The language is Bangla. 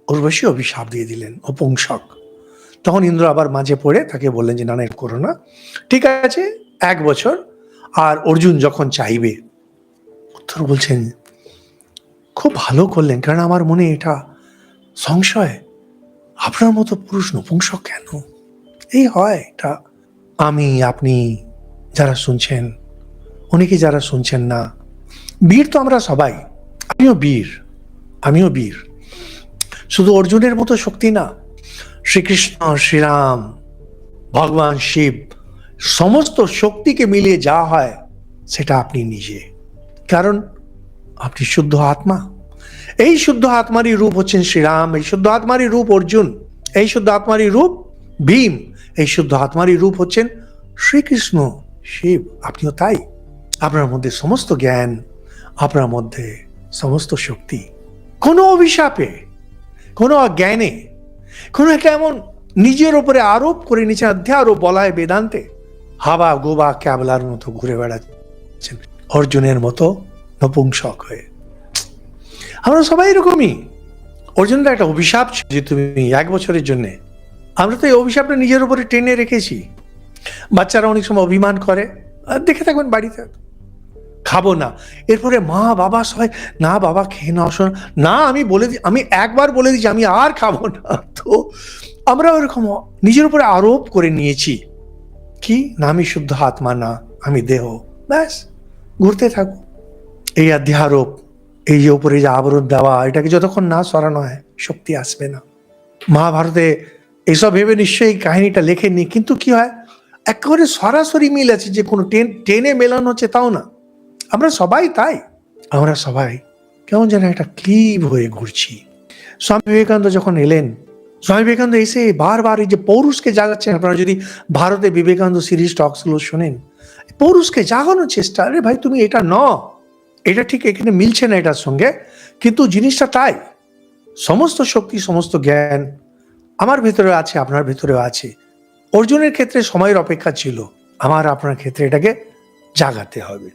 উর্বশী অভিশাপ দিয়ে দিলেন, অপুংসক। তখন ইন্দ্র আবার মাঝে পড়ে তাকে বললেন যে না না, এটা করো না, ঠিক আছে 1 বছর, আর অর্জুন যখন চাইবে। উত্তর বলছেন খুব ভালো করলেন, কারণ আমার মনে এটা সংশয়, আপনার মতো পুরুষ নপুংসক কেন? এই হয় এটা। আমি, আপনি যারা শুনছেন, অনেকে যারা শুনছেন না, বীর তো আমরা সবাই। আমিও বীর, আমিও বীর। শুধু অর্জুনের মতো শক্তি না, শ্রীকৃষ্ণ, শ্রীরাম, ভগবান শিব, সমস্ত শক্তিকে মিলিয়ে যা হয় সেটা আপনি নিজে। কারণ আপনি শুদ্ধ আত্মা। এই শুদ্ধ আত্মারই রূপ হচ্ছেন শ্রীরাম, এই শুদ্ধ আত্মারই রূপ অর্জুন, এই শুদ্ধ আত্মারই রূপ ভীম, এই শুদ্ধ আত্মারই রূপ হচ্ছেন শ্রীকৃষ্ণ, শিব। আপনিও তাই। আপনার মধ্যে সমস্ত জ্ঞান, আপনার মধ্যে সমস্ত শক্তি। কোনো অভিশাপে, কোনো অজ্ঞানে, কোনো একটা এমন নিজের ওপরে আরোপ করে নিচে অধ্যারোপ বলা হয় বেদান্তে, হাবা গোবা ক্যাবলার মতো ঘুরে বেড়াচ্ছেন অর্জুনের মতো নপুংসক হয়ে। আমরা সবাই এরকমই। অর্জুনের একটা অভিশাপ ছিল যে তুমি 1 বছরের জন্যে। আমরা তো এই অভিশাপটা নিজের উপরে টেনে রেখেছি। বাচ্চারা অনেক সময় অভিমান করে, দেখে থাকবেন বাড়িতে, খাবো না। এরপরে মা বাবা সবাই, না বাবা খেয়ে নাও, শোনো না, আমি একবার বলে দিচ্ছি আমি আর খাবো না। তো আমরা ওরকম নিজের উপরে আরোপ করে নিয়েছি কি না, আমি শুদ্ধ আত্মা না, আমি দেহ। ব্যাস, ঘুরতে থাকো। এই অধ্যারোপ, এই যে উপরে যে আবরণ দেওয়া, এটাকে যতক্ষণ না সরানো হয় শক্তি আসবে না। মহাভারতে এসব ভেবে নিশ্চয়ই কাহিনীটা লেখেননি, কিন্তু কি হয়, একেবারে সরাসরি মিল আছে, যে কোনো টেনে মেলানো হচ্ছে তাও না। আমরা সবাই তাই, আমরা সবাই কেমন যেন একটা ক্লিব হয়ে ঘুরছি। স্বামী বিবেকানন্দ যখন এলেন, স্বামী বিবেকানন্দ এসে বারবার এই যে পৌরুষকে জাগাচ্ছেন। আপনারা যদি ভারতে বিবেকানন্দ সিরিজ টক্সগুলো শোনেন, পৌরুষকে জাগানোর চেষ্টা, আরে ভাই তুমি এটা ন, এটা ঠিক এখানে মিলছে না এটার সঙ্গে, কিন্তু জিনিসটা তাই। সমস্ত শক্তি, সমস্ত জ্ঞান আমার ভেতরে আছে, আপনার ভেতরেও আছে। অর্জুনের ক্ষেত্রে সময়ের অপেক্ষা ছিল, আমার আপনার ক্ষেত্রে এটাকে জাগাতে হবে।